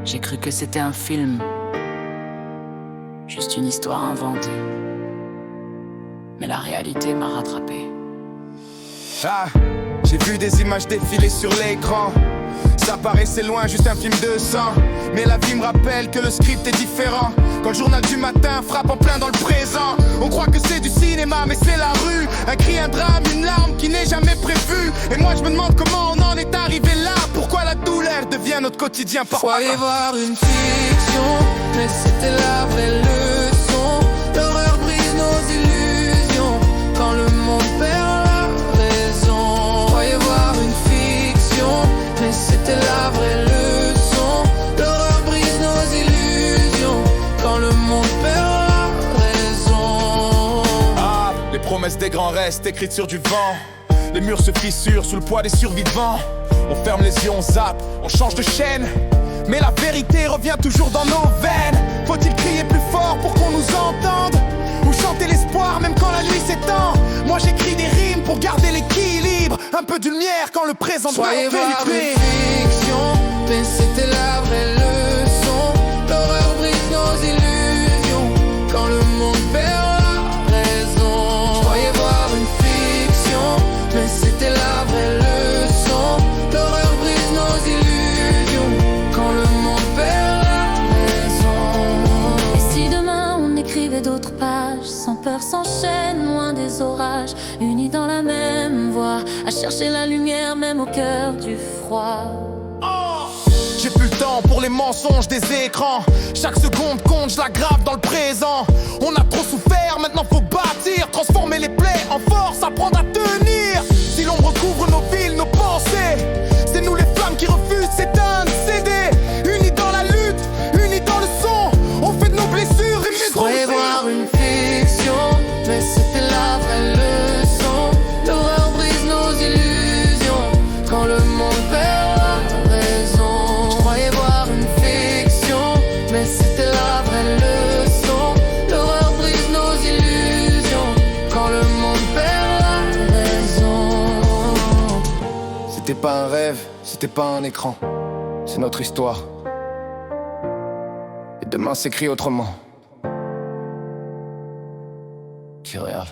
J'ai cru que c'était un film, juste une histoire inventée. Mais la réalité m'a rattrapé. Ah, j'ai vu des images défiler sur l'écran. Ça paraissait loin, juste un film de sang. Mais la vie me rappelle que le script est différent. Quand le journal du matin frappe en plein dans le présent, on croit que c'est du cinéma, mais c'est la rue. Un cri, un drame, une larme qui n'est jamais prévue. Et moi je me demande comment on en est arrivé là. Pourquoi la douleur devient notre quotidien parfois. Croyez voir une fiction, mais c'était la vraie leçon. L'horreur brise nos illusions quand le monde perd la raison. Croyez voir une fiction, mais c'était la vraie leçon. L'horreur brise nos illusions quand le monde perd la raison. Ah, les promesses des grands restent écrites sur du vent. Les murs se fissurent sous le poids des survivants. On ferme les yeux, on zappe, on change de chaîne. Mais la vérité revient toujours dans nos veines. Faut-il crier plus fort pour qu'on nous entende? Ou chanter l'espoir même quand la nuit s'étend? Moi j'écris des rimes pour garder l'équilibre. Un peu de lumière quand le présent doit Soyez voir une pénétrer. fiction, mais c'était la vraie leçon. L'horreur brise nos illusions quand le monde perd la raison. Soyez voir une fiction, mais c'était la vraie leçon. L'horreur brise nos illusions quand le monde perd la raison. Et si demain on écrivait d'autres pages, sans peur, sans chaîne, loin des orages, unis dans la même voie, à chercher la lumière même au cœur du froid. J'ai plus le temps pour les mensonges des écrans. Chaque seconde compte, je la grave dans le présent. On a trop souffert, maintenant faut bâtir. Transformer les plaies en force, apprendre à tenir. Si l'ombre couvre nos villes, nos pensées, c'est nous les flammes qui refusent s'éteindre, céder. Unis dans la lutte, unis dans le son. On fait de nos blessures et Croyez voir une fiction, mais c'était la vraie leçon. L'horreur brise nos illusions quand le monde perd la raison. Je croyais voir une fiction, mais c'était la vraie leçon. L'horreur brise nos illusions quand le monde perd la raison. C'était pas un rêve, c'était pas un écran. C'est notre histoire. Et demain s'écrit autrement. C'est réel.